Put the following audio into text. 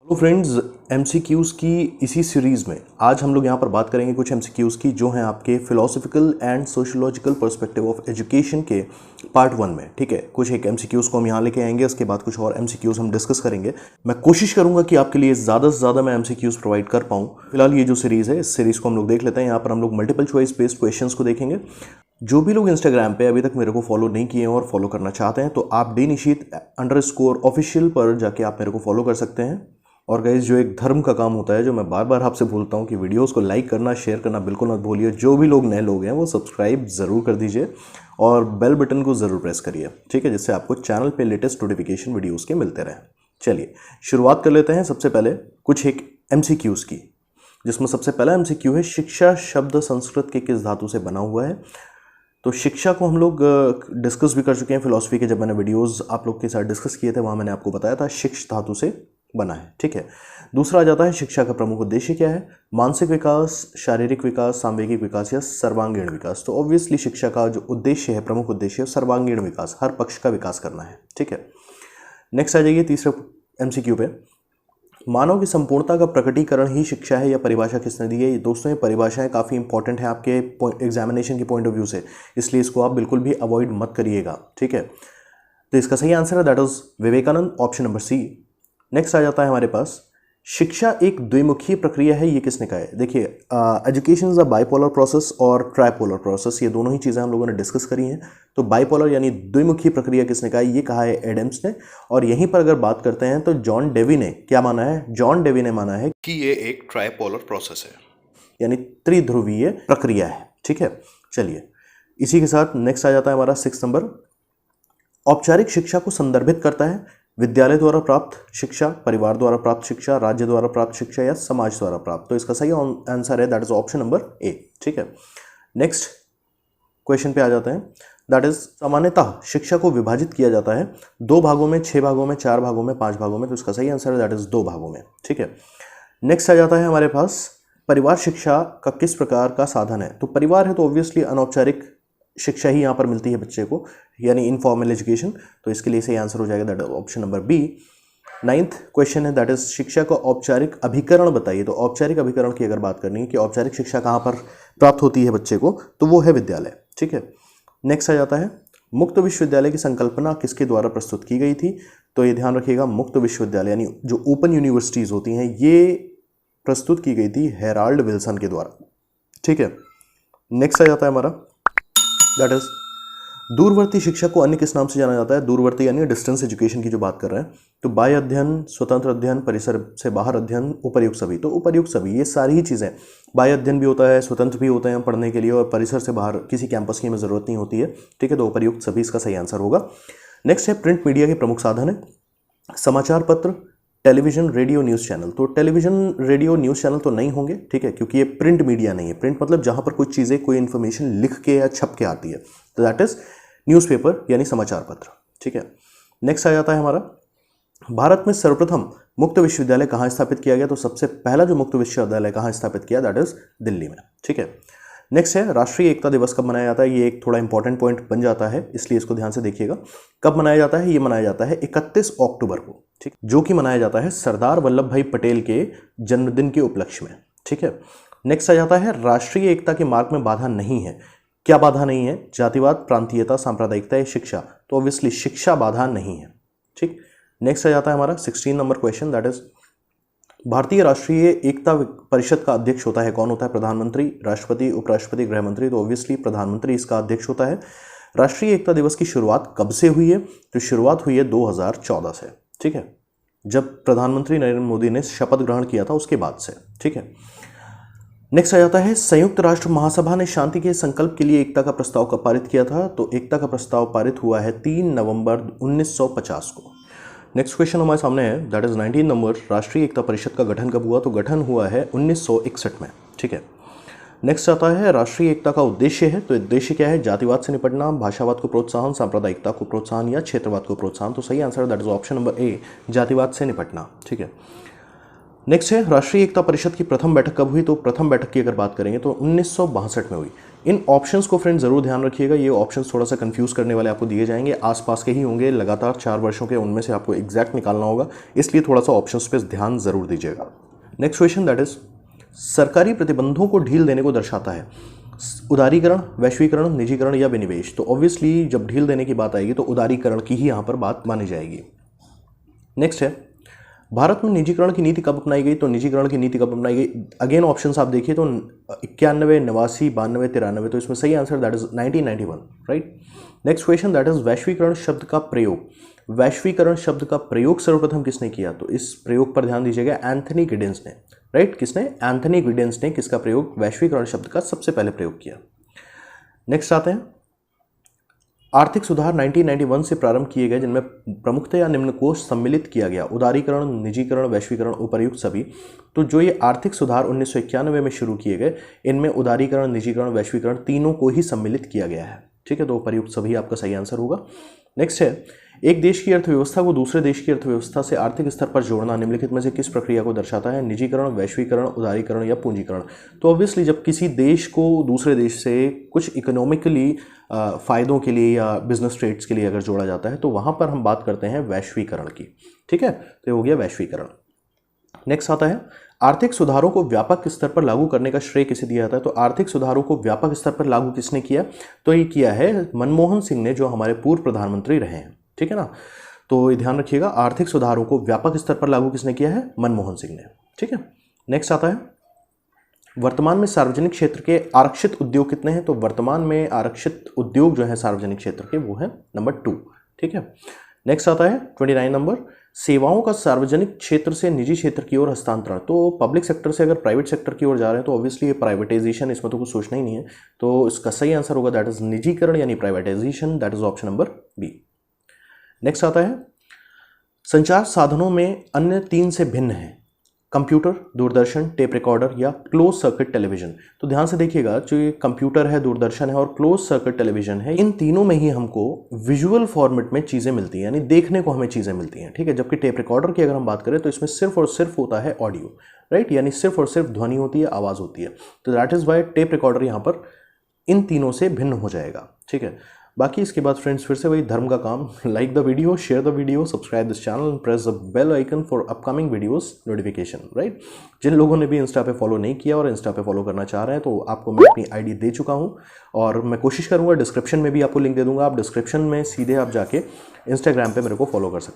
Hello friends, MCQs की इसी series में आज हम लोग यहाँ पर बात करेंगे कुछ एमसीक्यूज़ की जो हैं आपके philosophical and sociological perspective of education के पार्ट 1 में। ठीक है, कुछ एक एमसीक्यूज़ को हम यहाँ लेके आएंगे, उसके बाद कुछ और एमसीक्यूज़ हम डिस्कस करेंगे। मैं कोशिश करूँगा कि आपके लिए ज़्यादा से ज़्यादा मैं एमसीक्यूज़ प्रोवाइड कर पाऊँ। फिलहाल ये जो सीरीज़ है, इस सीरीज़ को हम लोग देख लेते हैं। यहाँ पर हम लोग मल्टीपल चॉइस बेस्ड क्वेश्चंस को देखेंगे। जो भी लोग इंस्टाग्राम पे अभी तक मेरे को फॉलो नहीं किए हैं और फॉलो करना चाहते हैं तो आप @निशीत_ऑफिशियल पर जाके आप मेरे को फॉलो कर सकते हैं। और गाइस, जो एक धर्म का काम होता है, जो मैं बार बार आपसे बोलता हूँ कि वीडियोस को लाइक करना, शेयर करना बिल्कुल मत भूलिए। जो भी लोग नए लोग हैं वो सब्सक्राइब ज़रूर कर दीजिए और बेल बटन को ज़रूर प्रेस करिए, ठीक है, जिससे आपको चैनल पे लेटेस्ट नोटिफिकेशन वीडियोस के मिलते रहें। चलिए शुरुआत कर लेते हैं सबसे पहले कुछ एक एमसीक्यूज़ की, जिसमें सबसे पहला एमसीक्यू है शिक्षा शब्द संस्कृत के किस धातु से बना हुआ है। तो शिक्षा को हम लोग डिस्कस भी कर चुके हैं फिलॉसफी के, जब मैंने वीडियोस आप लोग के साथ डिस्कस किए थे वहाँ मैंने आपको बताया था शिक्ष धातु से बना है। ठीक है, दूसरा आ जाता है शिक्षा का प्रमुख उद्देश्य क्या है। मानसिक विकास, शारीरिक विकास, सांवेगिक विकास या सर्वांगीण विकास। तो ऑब्वियसली शिक्षा का जो उद्देश्य है, प्रमुख उद्देश्य है, सर्वांगीण विकास, हर पक्ष का विकास करना है। ठीक है, नेक्स्ट आ जाइए तीसरे एमसीक्यू पे। मानव की संपूर्णता का प्रकटीकरण ही शिक्षा है, या परिभाषा किसने दी है। दोस्तों, ये परिभाषाएं काफ़ी इंपॉर्टेंट है आपके एग्जामिनेशन के पॉइंट ऑफ व्यू से, इसलिए इसको आप बिल्कुल भी अवॉइड मत करिएगा। ठीक है, तो इसका सही आंसर है that is Vivekananda, option number C. Next आ जाता है हमारे पास शिक्षा एक द्विमुखी प्रक्रिया है, ये किसने कहा है। देखिए, education is a bipolar process और ट्राइपोलर प्रोसेस, ये दोनों ही चीज़ें हम लोगों ने डिस्कस करी हैं। तो बाइपोलर यानी द्विमुखी प्रक्रिया किसने कहा है, ये कहा है एडम्स ने। और यहीं पर अगर बात करते हैं तो जॉन डेवी ने क्या माना है, जॉन डेवी ने माना है कि ये एक ट्राइपोलर प्रोसेस है, यानी त्रिध्रुवीय प्रक्रिया है। ठीक है, चलिए इसी के साथ नेक्स्ट आ जाता है हमारा 6 नंबर। औपचारिक शिक्षा को संदर्भित करता है विद्यालय द्वारा प्राप्त शिक्षा, परिवार द्वारा प्राप्त शिक्षा, राज्य द्वारा प्राप्त शिक्षा या समाज द्वारा प्राप्त। तो इसका सही आंसर है that is option number A. ठीक है, नेक्स्ट क्वेश्चन पे आ जाते हैं। दैट इज सामान्यतः शिक्षा को विभाजित किया जाता है 2 भागों में, 6 भागों में, 4 भागों में, 5 भागों में। तो इसका सही आंसर है दैट इज 2 भागों में। ठीक है, नेक्स्ट आ जाता है हमारे पास परिवार शिक्षा का किस प्रकार का साधन है। तो परिवार है तो ऑब्वियसली अनौपचारिक शिक्षा ही यहाँ पर मिलती है बच्चे को, यानी इनफॉर्मल एजुकेशन। तो इसके लिए सही आंसर हो जाएगा that is option number B. 9th question है दैट इज शिक्षा का औपचारिक अभिकरण बताइए। तो औपचारिक अभिकरण की अगर बात करनी है कि औपचारिक शिक्षा कहाँ पर प्राप्त होती है बच्चे को, तो वो है विद्यालय। ठीक है, नेक्स्ट आ जाता है मुक्त विश्वविद्यालय की संकल्पना किसके द्वारा प्रस्तुत की गई थी। तो ये ध्यान रखिएगा, मुक्त विश्वविद्यालय यानी जो ओपन यूनिवर्सिटीज़ होती हैं, ये प्रस्तुत की गई थी हेराल्ड विल्सन के द्वारा। ठीक है, नेक्स्ट आ जाता है हमारा दैट इज दूरवर्ती शिक्षा को अन्य किस नाम से जाना जाता है। दूरवर्ती यानी डिस्टेंस एजुकेशन की जो बात कर रहे हैं। तो बाह्य अध्ययन, स्वतंत्र अध्ययन, परिसर से बाहर अध्ययन, उपर्युक्त सभी। तो उपर्युक्त सभी, ये सारी ही चीज़ें, बाह्य अध्ययन भी होता है, स्वतंत्र भी होते हैं पढ़ने के लिए, और परिसर से बाहर किसी कैंपस की हमें ज़रूरत नहीं होती है। ठीक है, तो उपर्युक्त सभी इसका सही आंसर होगा। नेक्स्ट है प्रिंट मीडिया के प्रमुख साधन है समाचार पत्र, टेलीविजन, रेडियो, न्यूज़ चैनल। तो टेलीविजन, रेडियो, न्यूज़ चैनल तो नहीं होंगे, ठीक है, क्योंकि ये प्रिंट मीडिया नहीं है। प्रिंट मतलब जहाँ पर कुछ चीज़ें, कोई इन्फॉर्मेशन लिख के या छप के आती है, तो दैट इज न्यूज़पेपर यानी समाचार पत्र। ठीक है, नेक्स्ट आ जाता है हमारा भारत में सर्वप्रथम मुक्त विश्वविद्यालय कहाँ स्थापित किया गया। तो सबसे पहला जो मुक्त विश्वविद्यालय कहाँ स्थापित किया, दैट इज दिल्ली में। ठीक है, नेक्स्ट है राष्ट्रीय एकता दिवस कब मनाया जाता है। ये एक थोड़ा इंपॉर्टेंट पॉइंट बन जाता है, इसलिए इसको ध्यान से देखिएगा। कब मनाया जाता है, ये मनाया जाता है 31 अक्टूबर को। ठीक, जो कि मनाया जाता है सरदार वल्लभ भाई पटेल के जन्मदिन के उपलक्ष्य में। ठीक है, नेक्स्ट आ जाता है राष्ट्रीय एकता के मार्ग में बाधा नहीं है। क्या बाधा नहीं है, जातिवाद, प्रांतीयता, सांप्रदायिकता या शिक्षा। तो ऑब्वियसली शिक्षा बाधा नहीं है। ठीक, नेक्स्ट आ जाता है हमारा 16 नंबर क्वेश्चन दैट इज भारतीय राष्ट्रीय एकता परिषद का अध्यक्ष होता है, कौन होता है, प्रधानमंत्री, राष्ट्रपति, उपराष्ट्रपति, गृह मंत्री। तो ऑब्वियसली प्रधानमंत्री इसका अध्यक्ष होता है। राष्ट्रीय एकता दिवस की शुरुआत कब से हुई है। तो शुरुआत हुई है 2014 से। ठीक है, जब प्रधानमंत्री नरेंद्र मोदी ने शपथ ग्रहण किया था उसके बाद से। ठीक है, नेक्स्ट आ जाता है संयुक्त राष्ट्र महासभा ने शांति के संकल्प के लिए एकता का प्रस्ताव कब पारित किया था। तो एकता का प्रस्ताव पारित हुआ है 3 नवंबर 1950 को। नेक्स्ट क्वेश्चन हमारे सामने है दैट इज 19 नंबर। राष्ट्रीय एकता परिषद का गठन कब हुआ। तो गठन हुआ है 1961 में। ठीक है, नेक्स्ट आता है राष्ट्रीय एकता का उद्देश्य है। तो उद्देश्य क्या है, जातिवाद से निपटना, भाषावाद को प्रोत्साहन, सांप्रदायिकता को प्रोत्साहन या क्षेत्रवाद को प्रोत्साहन। तो सही answer that is option number A, जातिवाद से निपटना। ठीक है, नेक्स्ट है राष्ट्रीय एकता परिषद की प्रथम बैठक कब हुई, तो प्रथम बैठक की अगर बात करेंगे तो 1962 में हुई। इन ऑप्शंस को फ्रेंड्स जरूर ध्यान रखिएगा, ये ऑप्शंस थोड़ा सा कंफ्यूज करने वाले आपको दिए जाएंगे, आसपास के ही होंगे, लगातार 4 वर्षों के, उनमें से आपको एग्जैक्ट निकालना होगा, इसलिए थोड़ा सा ऑप्शंस पे ध्यान जरूर दीजिएगा। नेक्स्ट क्वेश्चन दैट इज सरकारी प्रतिबंधों को ढील देने को दर्शाता है, उदारीकरण, वैश्वीकरण, निजीकरण या विनिवेश। तो ऑब्वियसली जब ढील देने की बात आएगी तो उदारीकरण की ही यहाँ पर बात मानी जाएगी। नेक्स्ट है भारत में निजीकरण की नीति कब अपनाई गई, तो निजीकरण की नीति कब अपनाई गई, अगेन ऑप्शंस आप देखिए तो 91, 89, 92, 93, तो इसमें सही answer that is 1991, right. Next question that is वैश्वीकरण शब्द का प्रयोग, वैश्वीकरण शब्द का प्रयोग सर्वप्रथम किसने किया, तो इस प्रयोग पर ध्यान दीजिएगा, एंथनी गिडेंस ने, राइट। किसने, एंथनी गिडेंस ने किसका प्रयोग, वैश्वीकरण शब्द का सबसे पहले प्रयोग किया। नेक्स्ट आते हैं आर्थिक सुधार 1991 से प्रारंभ किए गए जिनमें प्रमुखतया निम्न को सम्मिलित किया गया, उदारीकरण, निजीकरण, वैश्वीकरण, उपर्युक्त सभी। तो जो ये आर्थिक सुधार 1991 में शुरू किए गए, इनमें उदारीकरण, निजीकरण, वैश्वीकरण तीनों को ही सम्मिलित किया गया है, ठीक है। तो उपर्युक्त सभी आपका सही आंसर होगा। नेक्स्ट है एक देश की अर्थव्यवस्था को दूसरे देश की अर्थव्यवस्था से आर्थिक स्तर पर जोड़ना निम्नलिखित में से किस प्रक्रिया को दर्शाता है, निजीकरण, वैश्वीकरण, उदारीकरण या पूंजीकरण। तो ऑब्वियसली जब किसी देश को दूसरे देश से कुछ इकोनॉमिकली फ़ायदों के लिए या बिजनेस ट्रेड्स के लिए अगर जोड़ा जाता है तो वहाँ पर हम बात करते हैं वैश्वीकरण की, ठीक है। तो हो गया वैश्वीकरण। नेक्स्ट आता है आर्थिक सुधारों को व्यापक स्तर पर लागू करने का श्रेय किसे दिया जाता है, तो आर्थिक सुधारों को व्यापक स्तर पर लागू किसने किया, तो ये किया है मनमोहन सिंह ने, जो हमारे पूर्व प्रधानमंत्री रहे हैं, ठीक है ना। तो ये ध्यान रखिएगा, आर्थिक सुधारों को व्यापक स्तर पर लागू किसने किया है, मनमोहन सिंह ने, ठीक है। नेक्स्ट आता है वर्तमान में सार्वजनिक क्षेत्र के आरक्षित उद्योग कितने हैं, तो वर्तमान में आरक्षित उद्योग जो है सार्वजनिक क्षेत्र के वो है नंबर 2, ठीक है। नेक्स्ट आता है 29 नंबर सेवाओं का सार्वजनिक क्षेत्र से निजी क्षेत्र की ओर हस्तांतरण। तो पब्लिक सेक्टर से अगर प्राइवेट सेक्टर की ओर जा रहे हैं तो ऑब्वियसली ये प्राइवेटाइजेशन, इसमें तो कुछ सोचना ही नहीं है, तो इसका सही आंसर होगा दैट इज निजीकरण यानी privatisation, that is option number B. Next आता है संचार साधनों में अन्य 3 से भिन्न है, कंप्यूटर, दूरदर्शन, टेप रिकॉर्डर या क्लोज सर्किट टेलीविजन। तो ध्यान से देखिएगा, जो ये कंप्यूटर है, दूरदर्शन है और क्लोज सर्किट टेलीविजन है, इन तीनों में ही हमको विजुअल फॉर्मेट में चीज़ें मिलती हैं, यानी देखने को हमें चीज़ें मिलती हैं, ठीक है। जबकि टेप रिकॉर्डर की अगर हम बात करें तो इसमें सिर्फ और सिर्फ होता है ऑडियो, राइट, यानी सिर्फ और सिर्फ ध्वनि होती है, आवाज़ होती है। तो that is why tape recorder यहाँ पर इन तीनों से भिन्न हो जाएगा, ठीक है। बाकी इसके बाद फ्रेंड्स फिर से वही धर्म का काम, like the video, share the video, subscribe this channel and press the bell icon for upcoming videos notification, right. जिन लोगों ने भी इंस्टा पे फॉलो नहीं किया और इंस्टा पे फॉलो करना चाह रहे हैं तो आपको मैं अपनी आईडी दे चुका हूं और मैं कोशिश करूंगा डिस्क्रिप्शन में भी आपको लिंक दे दूंगा, आप डिस्क्रिप्शन में सीधे आप जाके इंस्टाग्राम पे मेरे को फॉलो कर सकते हैं।